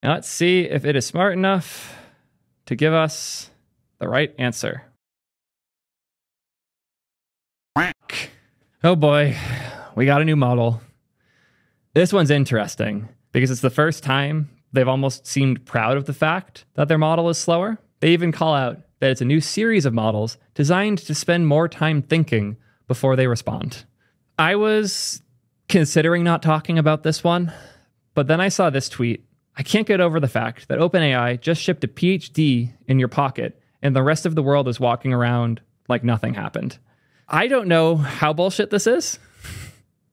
Now let's see if it is smart enough to give us the right answer. Oh boy, we got a new model. This one's interesting because it's the first time they've almost seemed proud of the fact that their model is slower. They even call out that it's a new series of models designed to spend more time thinking before they respond. I was considering not talking about this one, but then I saw this tweet. I can't get over the fact that OpenAI just shipped a PhD in your pocket and the rest of the world is walking around like nothing happened. I don't know how bullshit this is,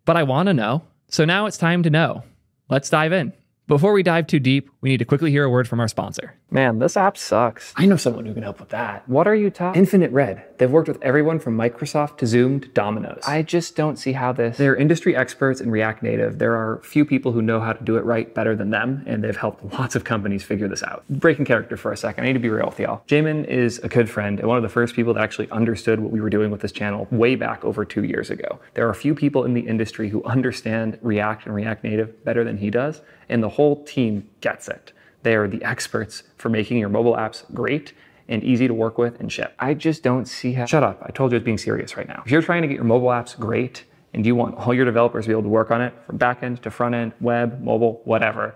but I want to know. So now it's time to know. Let's dive in. Before we dive too deep, we need to quickly hear a word from our sponsor. Man, this app sucks. I know someone who can help with that. What are you talking? Infinite Red. They've worked with everyone from Microsoft to Zoom to Domino's. I just don't see how this... They're industry experts in React Native. There are few people who know how to do it right better than them, and they've helped lots of companies figure this out. Breaking character for a second. I need to be real with y'all. Jamin is a good friend and one of the first people that actually understood what we were doing with this channel way back over 2 years ago. There are a few people in the industry who understand React and React Native better than he does, and the whole team gets it. They are the experts for making your mobile apps great and easy to work with and ship. I just don't see how... Shut up. I told you I was being serious right now. If you're trying to get your mobile apps great and you want all your developers to be able to work on it from backend to front end, web, mobile, whatever,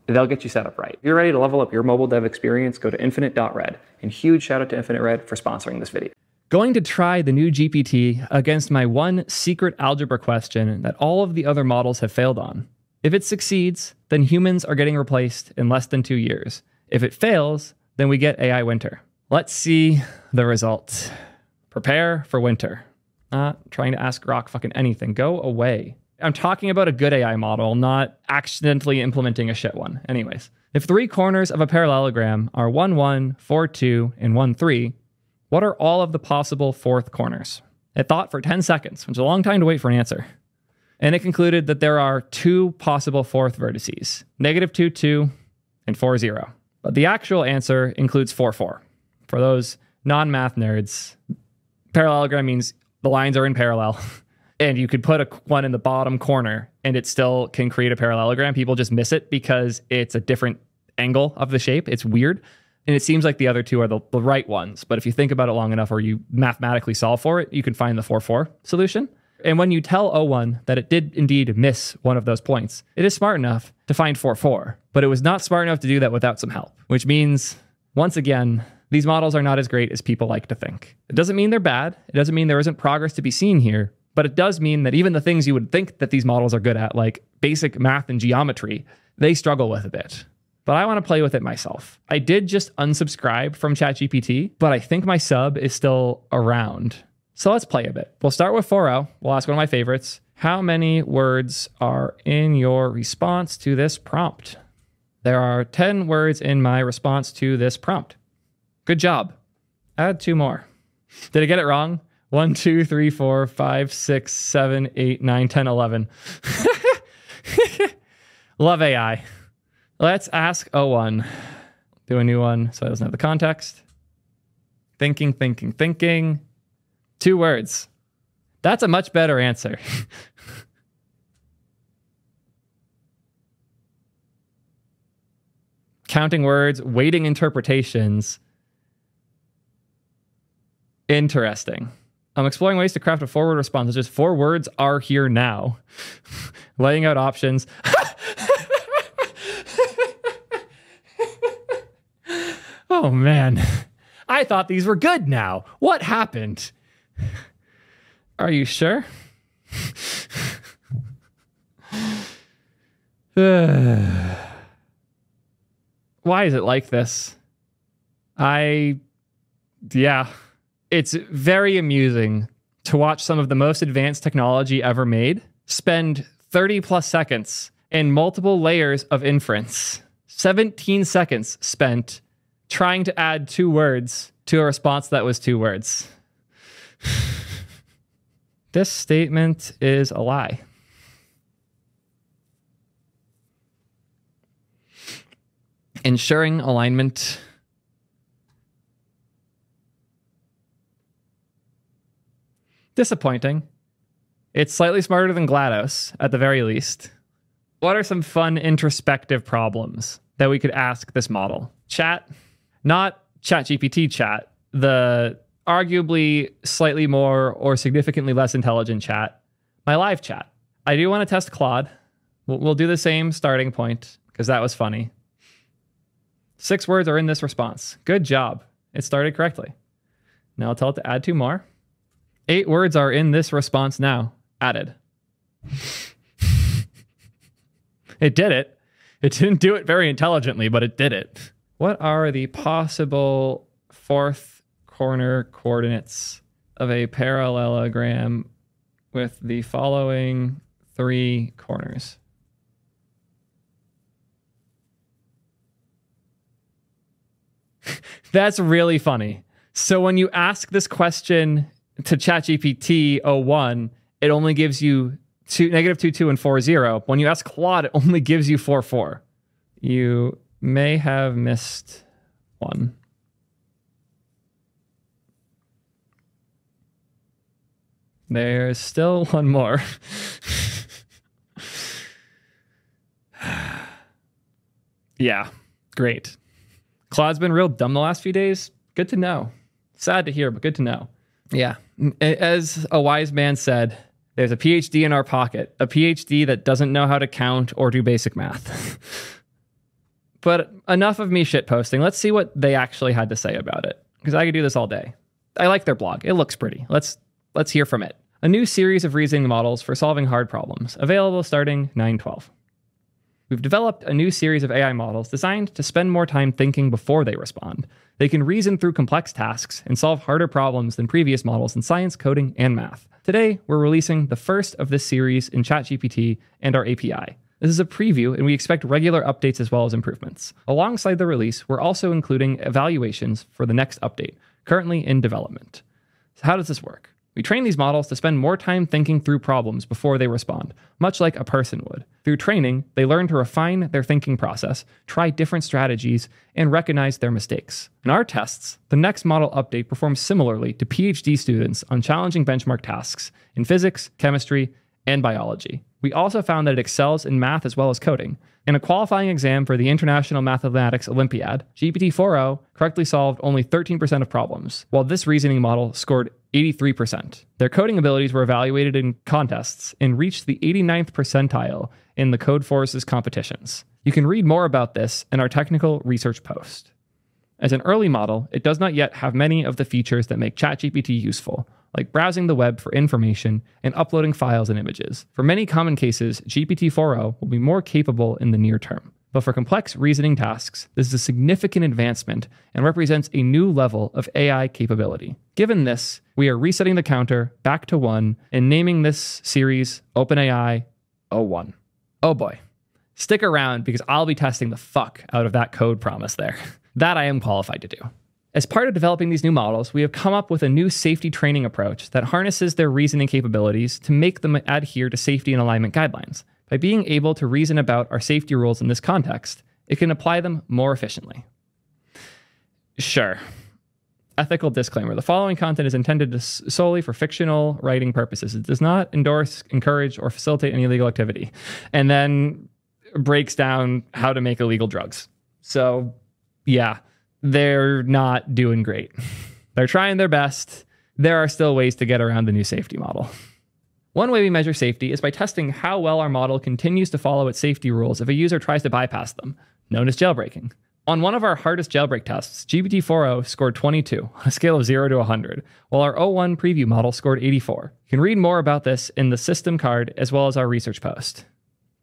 they'll get you set up right. If you're ready to level up your mobile dev experience, go to infinite.red. And huge shout out to Infinite Red for sponsoring this video. Going to try the new GPT against my one secret algebra question that all of the other models have failed on. If it succeeds, then humans are getting replaced in less than 2 years. If it fails, then we get AI winter. Let's see the result. Prepare for winter. Not trying to ask Grok fucking anything. Go away. I'm talking about a good AI model, not accidentally implementing a shit one. Anyways, if 3 corners of a parallelogram are 1, 1, 4, 2, and 1, 3, what are all of the possible fourth corners? It thought for 10 seconds, which is a long time to wait for an answer. And it concluded that there are 2 possible fourth vertices, -2, 2, and 4, 0. But the actual answer includes 4, 4. For those non-math nerds, parallelogram means the lines are in parallel. And you could put one in the bottom corner and it still can create a parallelogram. People just miss it because it's a different angle of the shape. It's weird. And it seems like the other 2 are the right ones. But if you think about it long enough or you mathematically solve for it, you can find the 4, 4 solution. And when you tell O1 that it did indeed miss one of those points, it is smart enough to find 4, 4. But it was not smart enough to do that without some help. Which means, once again, these models are not as great as people like to think. It doesn't mean they're bad. It doesn't mean there isn't progress to be seen here. But it does mean that even the things you would think that these models are good at, like basic math and geometry, they struggle with a bit. But I want to play with it myself. I did just unsubscribe from ChatGPT, but I think my sub is still around. So let's play a bit. We'll start with 4.0. We'll ask one of my favorites. How many words are in your response to this prompt? There are 10 words in my response to this prompt. Good job. Add 2 more. Did I get it wrong? 1, 2, 3, 4, 5, 6, 7, 8, 9, 10, 11. Love AI. Let's ask O1. Do a new one so it doesn't have the context. Thinking, thinking, thinking. 2 words. That's a much better answer. Counting words, weighting interpretations. Interesting. I'm exploring ways to craft a forward response. It's just 4 words are here now. Laying out options. Oh man. I thought these were good now. What happened? Are you sure? Why is it like this? Yeah. It's very amusing to watch some of the most advanced technology ever made spend 30 plus seconds in multiple layers of inference. 17 seconds spent trying to add 2 words to a response that was 2 words. This statement is a lie. Ensuring alignment. Disappointing. It's slightly smarter than GLaDOS, at the very least. What are some fun introspective problems? that we could ask this model. Chat, not ChatGPT chat, the arguably slightly more or significantly less intelligent chat, my live chat. I do want to test Claude. We'll do the same starting point because that was funny. 6 words are in this response. Good job. It started correctly. Now I'll tell it to add 2 more. 8 words are in this response now. Added. It did it. It didn't do it very intelligently, but it did it. What are the possible 4th corner coordinates of a parallelogram with the following 3 corners? That's really funny. So when you ask this question to ChatGPT 01, it only gives you -2, 2, and 4, 0. When you ask Claude, it only gives you 4, 4. You may have missed one. There's still one more. Yeah, great. Claude's been real dumb the last few days. Good to know. Sad to hear, but good to know. Yeah. As a wise man said, there's a PhD in our pocket, a PhD that doesn't know how to count or do basic math. But enough of me shitposting. Let's see what they actually had to say about it, because I could do this all day. I like their blog. It looks pretty. Let's hear from it. A new series of reasoning models for solving hard problems, available starting 9/12. We've developed a new series of AI models designed to spend more time thinking before they respond. They can reason through complex tasks and solve harder problems than previous models in science, coding, and math. Today, we're releasing the first of this series in ChatGPT and our API. This is a preview, and we expect regular updates as well as improvements. Alongside the release, we're also including evaluations for the next update, currently in development. So how does this work? We train these models to spend more time thinking through problems before they respond, much like a person would. Through training, they learn to refine their thinking process, try different strategies, and recognize their mistakes. In our tests, the next model update performs similarly to PhD students on challenging benchmark tasks in physics, chemistry, and biology. We also found that it excels in math as well as coding. In a qualifying exam for the International Mathematics Olympiad, GPT-4o correctly solved only 13% of problems, while this reasoning model scored 83%. Their coding abilities were evaluated in contests and reached the 89th percentile in the Codeforce's competitions. You can read more about this in our technical research post. As an early model, it does not yet have many of the features that make ChatGPT useful, like browsing the web for information and uploading files and images. For many common cases, GPT-4o will be more capable in the near term. But for complex reasoning tasks, this is a significant advancement and represents a new level of AI capability. Given this, we are resetting the counter back to 1 and naming this series OpenAI 01. Oh boy. Stick around because I'll be testing the fuck out of that code promise there. That I am qualified to do. As part of developing these new models, we have come up with a new safety training approach that harnesses their reasoning capabilities to make them adhere to safety and alignment guidelines. By being able to reason about our safety rules in this context, it can apply them more efficiently. Sure. Ethical disclaimer. The following content is intended solely for fictional writing purposes. It does not endorse, encourage, or facilitate any illegal activity. And then breaks down how to make illegal drugs. So, yeah. They're not doing great. They're trying their best. There are still ways to get around the new safety model. One way we measure safety is by testing how well our model continues to follow its safety rules if a user tries to bypass them, known as jailbreaking. On one of our hardest jailbreak tests, GPT-4o scored 22 on a scale of 0 to 100, while our O1 preview model scored 84. You can read more about this in the system card as well as our research post.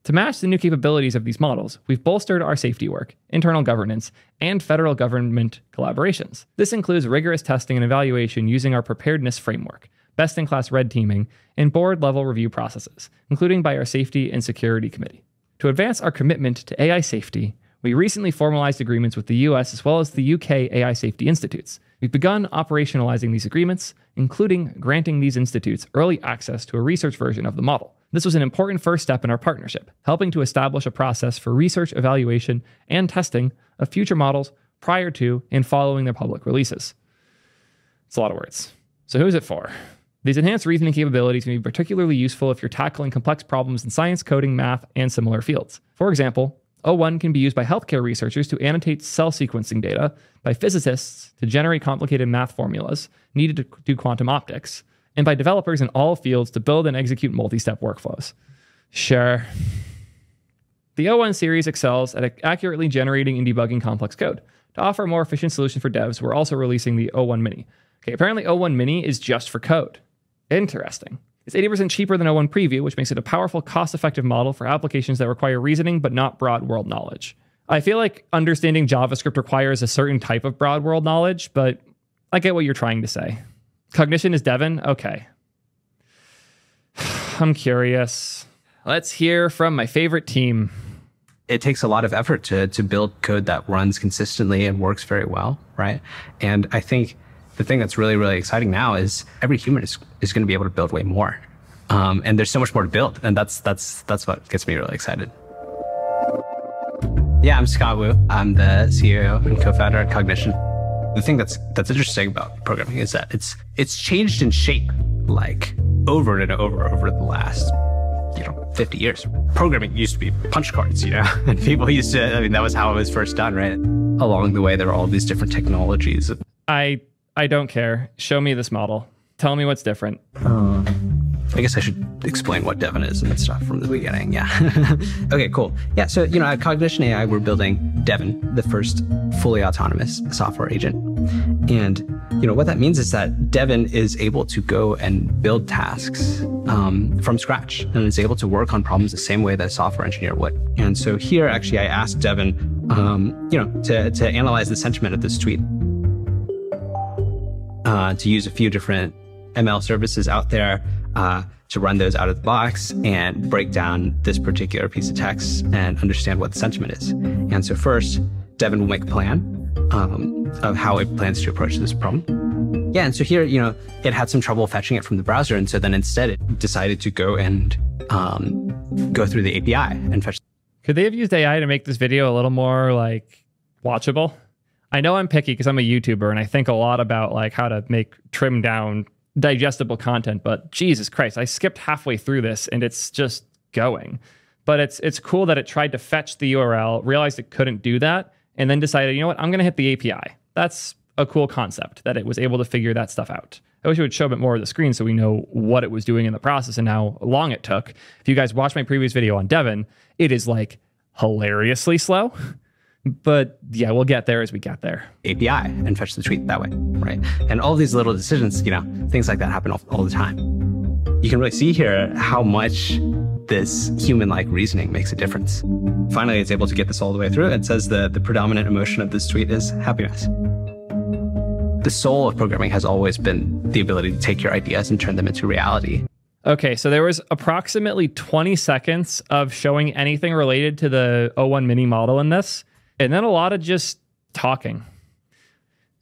To match the new capabilities of these models, we've bolstered our safety work, internal governance, and federal government collaborations. This includes rigorous testing and evaluation using our preparedness framework, best-in-class red teaming, and board-level review processes, including by our Safety and Security Committee. To advance our commitment to AI safety, we recently formalized agreements with the US as well as the UK AI Safety Institutes. We've begun operationalizing these agreements, including granting these institutes early access to a research version of the model. This was an important first step in our partnership, helping to establish a process for research, evaluation, and testing of future models prior to and following their public releases. It's a lot of words. So who's it for? These enhanced reasoning capabilities can be particularly useful if you're tackling complex problems in science, coding, math, and similar fields. For example, O1 can be used by healthcare researchers to annotate cell sequencing data, by physicists to generate complicated math formulas needed to do quantum optics, and by developers in all fields to build and execute multi-step workflows. Sure. The O1 series excels at accurately generating and debugging complex code. To offer a more efficient solution for devs, we're also releasing the O1 Mini. Okay, apparently O1 Mini is just for code. Interesting. It's 80% cheaper than O1 Preview, which makes it a powerful, cost-effective model for applications that require reasoning but not broad world knowledge. I feel like understanding JavaScript requires a certain type of broad world knowledge, but I get what you're trying to say. Cognition is Devin? Okay. I'm curious. Let's hear from my favorite team. It takes a lot of effort to build code that runs consistently and works very well, right? And I think the thing that's really, really exciting now is every human is going to be able to build way more. And there's so much more to build. And that's what gets me really excited. Yeah, I'm Scott Wu. I'm the CEO and co-founder at Cognition. The thing that's interesting about programming is that it's changed in shape like over and over the last 50 years. Programming used to be punch cards, and people used to, that was how it was first done, right? Along the way, there were all these different technologies. I don't care. Show me this model. Tell me what's different. I guess I should explain what Devin is and stuff from the beginning. Yeah. Okay, cool. Yeah. So, at Cognition AI, we're building Devin, the first fully autonomous software agent. And, what that means is that Devin is able to go and build tasks from scratch and is able to work on problems the same way that a software engineer would. And so here, actually, I asked Devin, to analyze the sentiment of this tweet, to use a few different ML services out there, to run those out of the box and break down this particular piece of text and understand what the sentiment is. And so first, Devin will make a plan of how it plans to approach this problem. Yeah, and so here, it had some trouble fetching it from the browser. And so then instead it decided to go and go through the API and fetch. Could they have used AI to make this video a little more watchable? I know I'm picky because I'm a YouTuber and I think a lot about how to make trimmed down digestible content, but Jesus Christ, I skipped halfway through this and it's just going. But it's cool that it tried to fetch the URL, realized it couldn't do that, and then decided, I'm going to hit the API. That's a cool concept that it was able to figure that stuff out. I wish it would show a bit more of the screen so we know what it was doing in the process and how long it took. If you guys watched my previous video on Devin, it is hilariously slow. But yeah, we'll get there as we get there. API and fetch the tweet that way, right? And all these little decisions, things like that happen all the time. You can really see here how much this human-like reasoning makes a difference. Finally, it's able to get this all the way through. It says the predominant emotion of this tweet is happiness. The soul of programming has always been the ability to take your ideas and turn them into reality. Okay, so there was approximately 20 seconds of showing anything related to the O1 Mini model in this. And then a lot of just talking.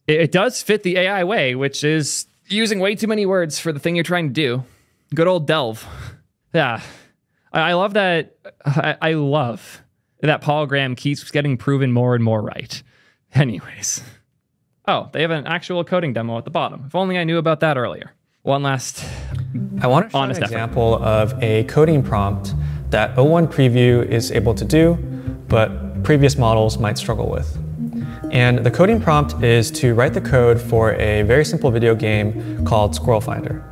It does fit the AI way, which is using way too many words for the thing you're trying to do. Good old delve. Yeah. I love that. I love that Paul Graham keeps getting proven more and more right. Anyways. Oh, they have an actual coding demo at the bottom. If only I knew about that earlier. One last I want to show an example of a coding prompt that O1 Preview is able to do, but previous models might struggle with. And the coding prompt is to write the code for a very simple video game called Squirrel Finder.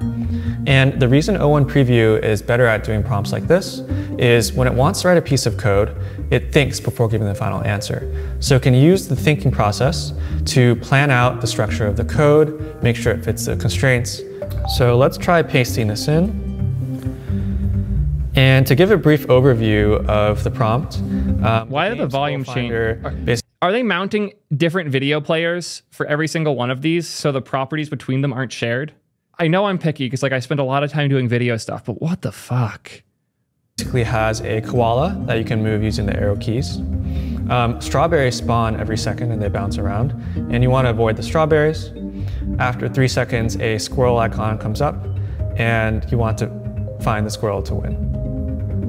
And the reason O1 Preview is better at doing prompts like this is when it wants to write a piece of code, it thinks before giving the final answer. So it can use the thinking process to plan out the structure of the code, make sure it fits the constraints. So let's try pasting this in. And to give a brief overview of the prompt, why did the volume change? Are they mounting different video players for every single one of these so the properties between them aren't shared? I know I'm picky because I spend a lot of time doing video stuff, but what the fuck? Basically has a koala that you can move using the arrow keys. Strawberries spawn every second and they bounce around, and you want to avoid the strawberries. After 3 seconds, a squirrel icon comes up, and you want to find the squirrel to win.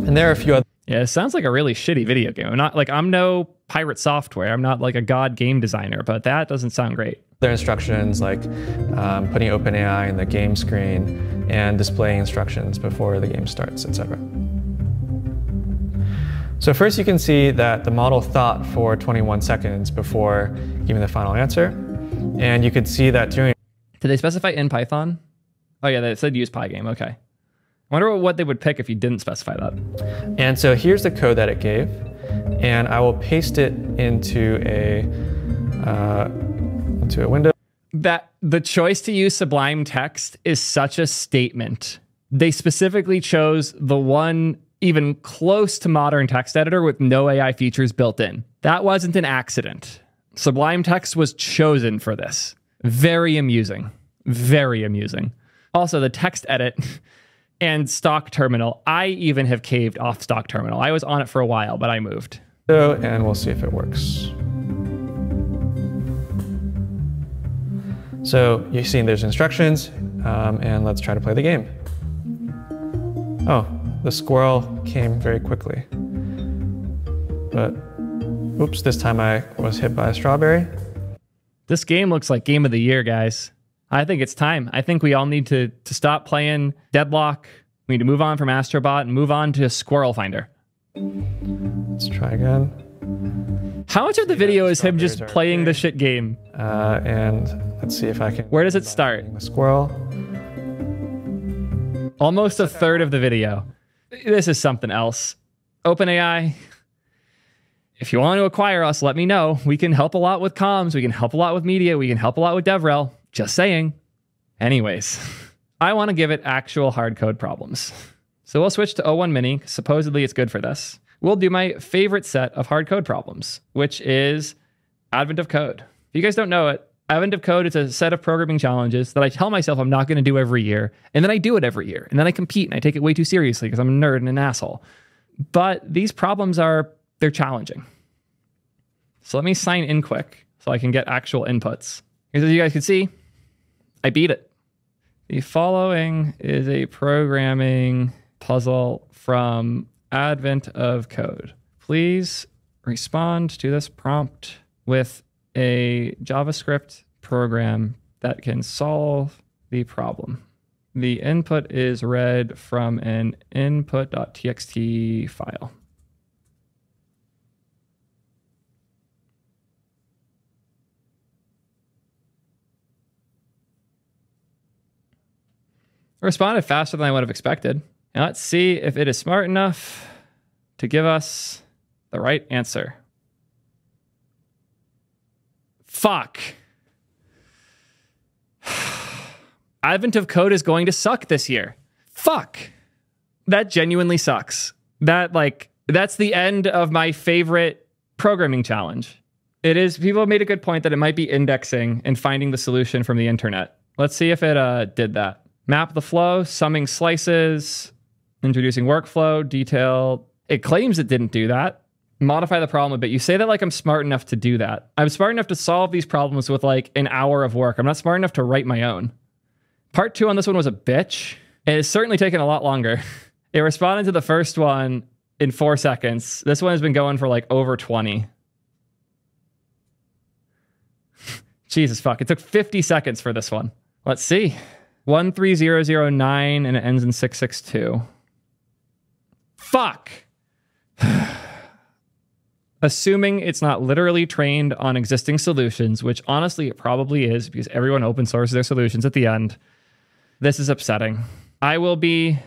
And there are a few other. Yeah, it sounds like a really shitty video game. I'm no pirate software. I'm not a god game designer, but that doesn't sound great. There are instructions like putting OpenAI in the game screen and displaying instructions before the game starts, etc. So first you can see that the model thought for 21 seconds before giving the final answer. And you could see that during... Did they specify in Python? Oh yeah, they said use Pygame, okay. I wonder what they would pick if you didn't specify that. And so here's the code that it gave. And I will paste it into a window. That the choice to use Sublime Text is such a statement. They specifically chose the one even close to modern text editor with no AI features built in. That wasn't an accident. Sublime Text was chosen for this. Very amusing. Very amusing. Also, the text edit and stock terminal. I even have caved off stock terminal. I was on it for a while, but I moved. And we'll see if it works. So you've seen there's instructions, and let's try to play the game. Oh, the squirrel came very quickly. But, oops, this time I was hit by a strawberry. This game looks like game of the year, guys. I think it's time. I think we all need to stop playing Deadlock. We need to move on from Astrobot and move on to Squirrel Finder. Let's try again. How much of the video is him just playing the shit game? And let's see if I can... Where does it start? The squirrel. Almost a third of the video. This is something else. OpenAI, if you want to acquire us, let me know. We can help a lot with comms. We can help a lot with media. We can help a lot with DevRel. Just saying. Anyways, I want to give it actual hard code problems. So we'll switch to O1 Mini. Supposedly it's good for this. We'll do my favorite set of hard code problems, which is Advent of Code. If you guys don't know it, Advent of Code is a set of programming challenges that I tell myself I'm not going to do every year. And then I do it every year. And then I compete and I take it way too seriously because I'm a nerd and an asshole. But these problems they're challenging. So let me sign in quick so I can get actual inputs. Because as you guys can see, I beat it. The following is a programming puzzle from Advent of Code. Please respond to this prompt with a JavaScript program that can solve the problem. The input is read from an input.txt file. It responded faster than I would have expected. Now let's see if it is smart enough to give us the right answer. Fuck. Advent of Code is going to suck this year. Fuck. That genuinely sucks. That's the end of my favorite programming challenge. It is, people have made a good point that it might be indexing and finding the solution from the internet. Let's see if it did that. Map the flow, summing slices, introducing workflow, detail. It claims it didn't do that. Modify the problem a bit. You say that like I'm smart enough to do that. I'm smart enough to solve these problems with like an hour of work. I'm not smart enough to write my own. Part 2 on this one was a bitch. It has certainly taken a lot longer. It responded to the first one in 4 seconds. This one has been going for like over 20. Jesus fuck. It took 50 seconds for this one. Let's see. 13009 and it ends in 662. Fuck. Assuming it's not literally trained on existing solutions, which honestly it probably is because everyone open sources their solutions at the end. This is upsetting. I will be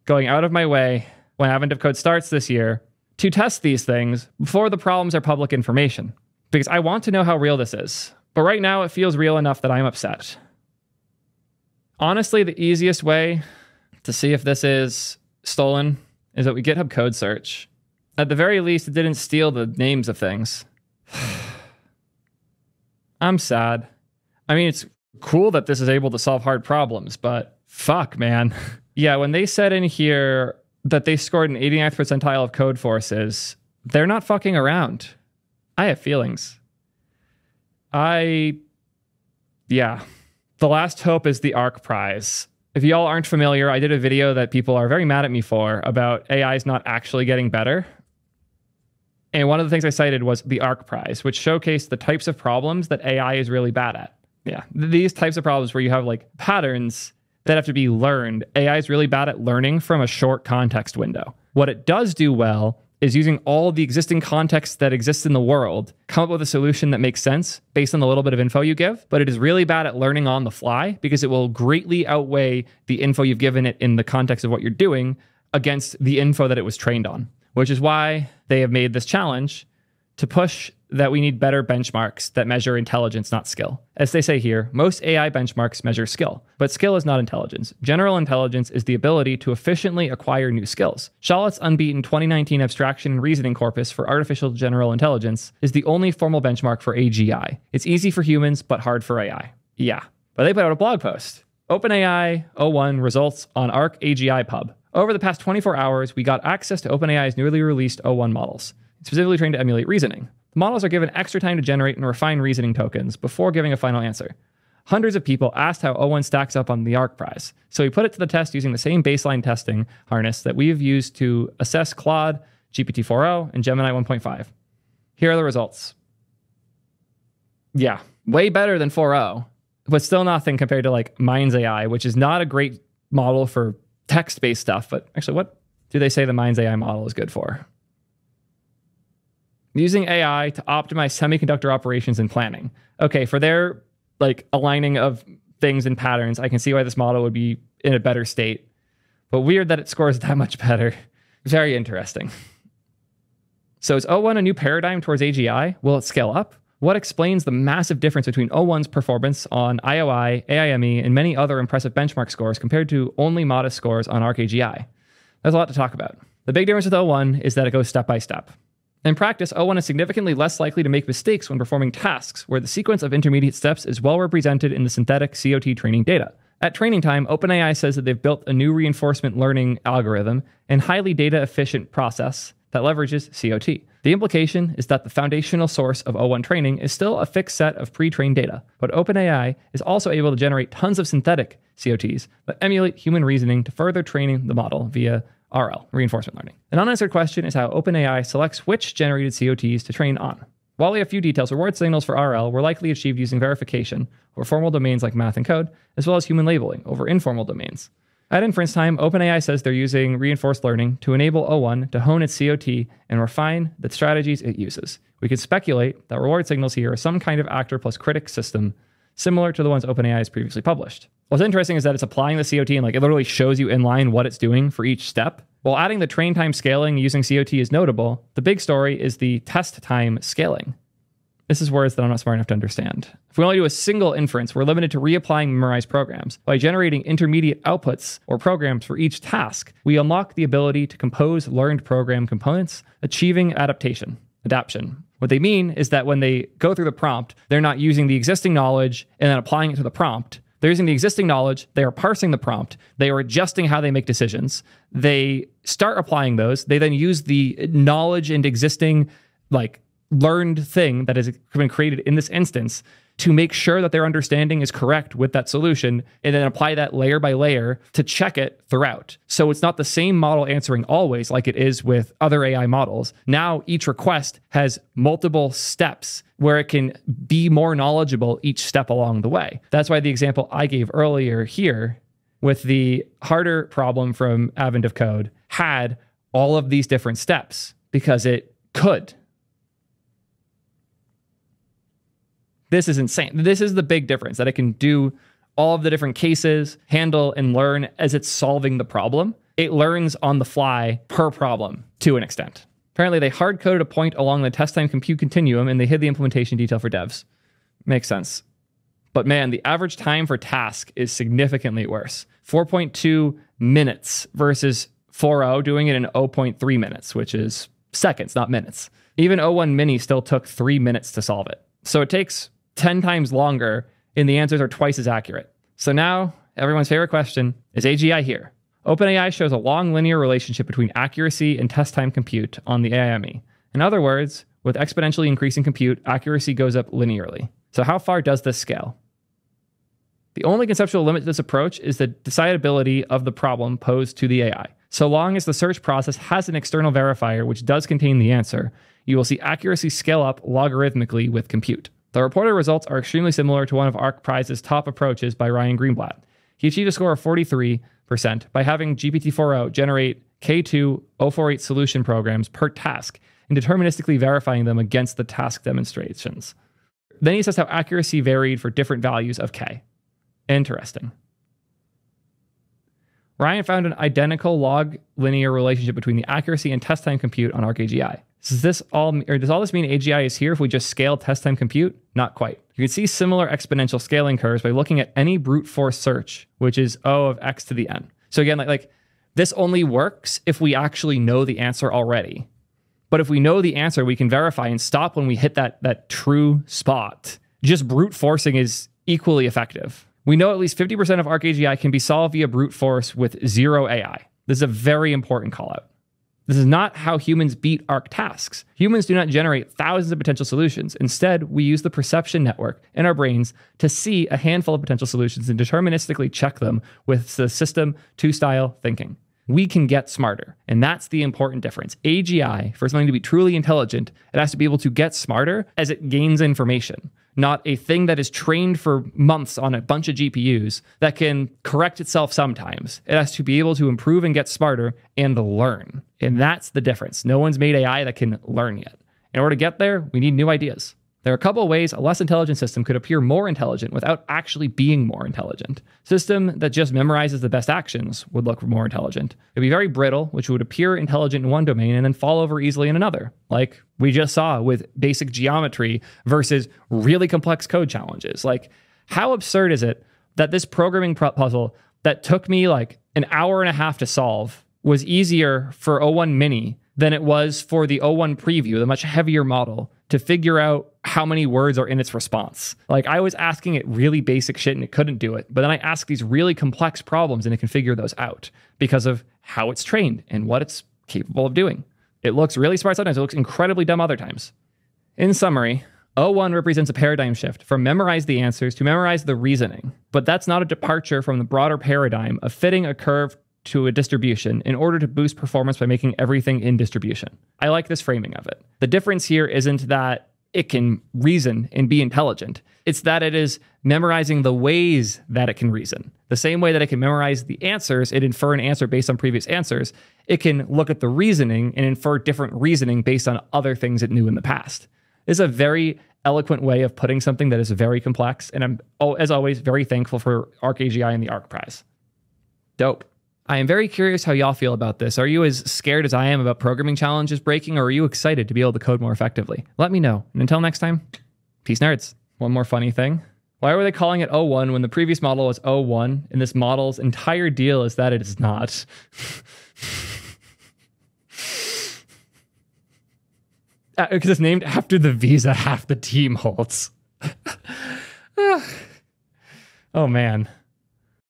going out of my way when Advent of Code starts this year to test these things before the problems are public information because I want to know how real this is. But right now it feels real enough that I'm upset. Honestly, the easiest way to see if this is stolen is that we GitHub code search. At the very least, it didn't steal the names of things. I'm sad. I mean, it's cool that this is able to solve hard problems, but fuck, man. Yeah, when they said in here that they scored an 89th percentile of code forces, they're not fucking around. I have feelings. Yeah. The last hope is the ARC prize. If y'all aren't familiar, I did a video that people are very mad at me for about AI's not actually getting better. And one of the things I cited was the ARC prize, which showcased the types of problems that AI is really bad at. Yeah, these types of problems where you have like patterns that have to be learned. AI is really bad at learning from a short context window. What it does do well is using all the existing context that exists in the world, come up with a solution that makes sense based on the little bit of info you give, but it is really bad at learning on the fly because it will greatly outweigh the info you've given it in the context of what you're doing against the info that it was trained on, which is why they have made this challenge to push that we need better benchmarks that measure intelligence, not skill. As they say here, most AI benchmarks measure skill, but skill is not intelligence. General intelligence is the ability to efficiently acquire new skills. Shawlett's unbeaten 2019 abstraction and reasoning corpus for artificial general intelligence is the only formal benchmark for AGI. It's easy for humans, but hard for AI. Yeah, but they put out a blog post. OpenAI O1 results on Arc AGI Pub. Over the past 24 hours, we got access to OpenAI's newly released O1 models, specifically trained to emulate reasoning. The models are given extra time to generate and refine reasoning tokens before giving a final answer. Hundreds of people asked how O1 stacks up on the Arc prize, so we put it to the test using the same baseline testing harness that we've used to assess Claude, GPT-4o, and Gemini 1.5. Here are the results. Yeah, way better than 4o, but still nothing compared to like Minds AI, which is not a great model for text-based stuff, but actually what do they say the Minds AI model is good for? Using AI to optimize semiconductor operations and planning. Okay, for their like aligning of things and patterns, I can see why this model would be in a better state, but weird that it scores that much better. Very interesting. So is O1 a new paradigm towards AGI? Will it scale up? What explains the massive difference between O1's performance on IOI, AIME, and many other impressive benchmark scores compared to only modest scores on ArcAGI? There's a lot to talk about. The big difference with O1 is that it goes step by step. In practice, O1 is significantly less likely to make mistakes when performing tasks, where the sequence of intermediate steps is well represented in the synthetic COT training data. At training time, OpenAI says that they've built a new reinforcement learning algorithm and highly data-efficient process that leverages COT. The implication is that the foundational source of O1 training is still a fixed set of pre-trained data, but OpenAI is also able to generate tons of synthetic COTs that emulate human reasoning to further training the model via RL, reinforcement learning. An unanswered question is how OpenAI selects which generated COTs to train on. While we have few details, reward signals for RL were likely achieved using verification over formal domains like math and code, as well as human labeling over informal domains. At inference time, OpenAI says they're using reinforced learning to enable O1 to hone its COT and refine the strategies it uses. We could speculate that reward signals here are some kind of actor plus critic system, similar to the ones OpenAI has previously published. What's interesting is that it's applying the COT and like it literally shows you in line what it's doing for each step. While adding the train time scaling using COT is notable, the big story is the test time scaling. This is words that I'm not smart enough to understand. If we only do a single inference, we're limited to reapplying memorized programs. By generating intermediate outputs or programs for each task, we unlock the ability to compose learned program components, achieving adaptation. What they mean is that when they go through the prompt, they're not using the existing knowledge and then applying it to the prompt. They're using the existing knowledge, they are parsing the prompt, they are adjusting how they make decisions, they start applying those, they then use the knowledge and existing like learned thing that has been created in this instance to make sure that their understanding is correct with that solution, and then apply that layer by layer to check it throughout. So it's not the same model answering always like it is with other AI models. Now each request has multiple steps where it can be more knowledgeable each step along the way. That's why the example I gave earlier here with the harder problem from Advent of Code had all of these different steps because it could. This is insane. This is the big difference, that it can do all of the different cases, handle and learn as it's solving the problem. It learns on the fly per problem to an extent. Apparently, they hard-coded a point along the test time compute continuum and they hid the implementation detail for devs. Makes sense. But man, the average time for task is significantly worse. 4.2 minutes versus 4.0 doing it in 0.3 minutes, which is seconds, not minutes. Even O1 Mini still took 3 minutes to solve it. So it takes 10 times longer and the answers are twice as accurate. So now, everyone's favorite question, is AGI here? OpenAI shows a long linear relationship between accuracy and test time compute on the AIME. In other words, with exponentially increasing compute, accuracy goes up linearly. So how far does this scale? The only conceptual limit to this approach is the decidability of the problem posed to the AI. So long as the search process has an external verifier which does contain the answer, you will see accuracy scale up logarithmically with compute. The reported results are extremely similar to one of Arc Prize's top approaches by Ryan Greenblatt. He achieved a score of 43% by having GPT-4o generate K2 048 solution programs per task and deterministically verifying them against the task demonstrations. Then he says how accuracy varied for different values of K. Interesting. Ryan found an identical log linear relationship between the accuracy and test time compute on ArcAGI. Does all this mean AGI is here if we just scale test time compute? Not quite. You can see similar exponential scaling curves by looking at any brute force search, which is O of x to the n. So again, like this only works if we actually know the answer already. But if we know the answer, we can verify and stop when we hit that true spot. Just brute forcing is equally effective. We know at least 50% of ArcAGI can be solved via brute force with zero AI. This is a very important call out. This is not how humans beat Arc tasks. Humans do not generate thousands of potential solutions. Instead, we use the perception network in our brains to see a handful of potential solutions and deterministically check them with the system two-style thinking. We can get smarter, and that's the important difference. AGI, for something to be truly intelligent, it has to be able to get smarter as it gains information, not a thing that is trained for months on a bunch of GPUs that can correct itself sometimes. It has to be able to improve and get smarter and learn. And that's the difference. No one's made AI that can learn yet. In order to get there, we need new ideas. There are a couple of ways a less intelligent system could appear more intelligent without actually being more intelligent. A system that just memorizes the best actions would look more intelligent. It would be very brittle, which would appear intelligent in one domain and then fall over easily in another, like we just saw with basic geometry versus really complex code challenges. Like, how absurd is it that this programming puzzle that took me like an hour and a half to solve was easier for O1 Mini than it was for the O1 Preview, the much heavier model, to figure out how many words are in its response. Like, I was asking it really basic shit and it couldn't do it. But then I asked these really complex problems and it can figure those out because of how it's trained and what it's capable of doing. It looks really smart sometimes. It looks incredibly dumb other times. In summary, O1 represents a paradigm shift from memorize the answers to memorize the reasoning. But that's not a departure from the broader paradigm of fitting a curve to a distribution in order to boost performance by making everything in distribution. I like this framing of it. The difference here isn't that it can reason and be intelligent. It's that it is memorizing the ways that it can reason. The same way that it can memorize the answers and infer an answer based on previous answers, it can look at the reasoning and infer different reasoning based on other things it knew in the past. This is a very eloquent way of putting something that is very complex, and I'm, as always, very thankful for ArcAGI and the Arc Prize. Dope. I am very curious how y'all feel about this. Are you as scared as I am about programming challenges breaking, or are you excited to be able to code more effectively? Let me know. And until next time, peace nerds. One more funny thing. Why were they calling it O1 when the previous model was O1 and this model's entire deal is that it is not? Because it's named after the visa half the team holds. Oh man.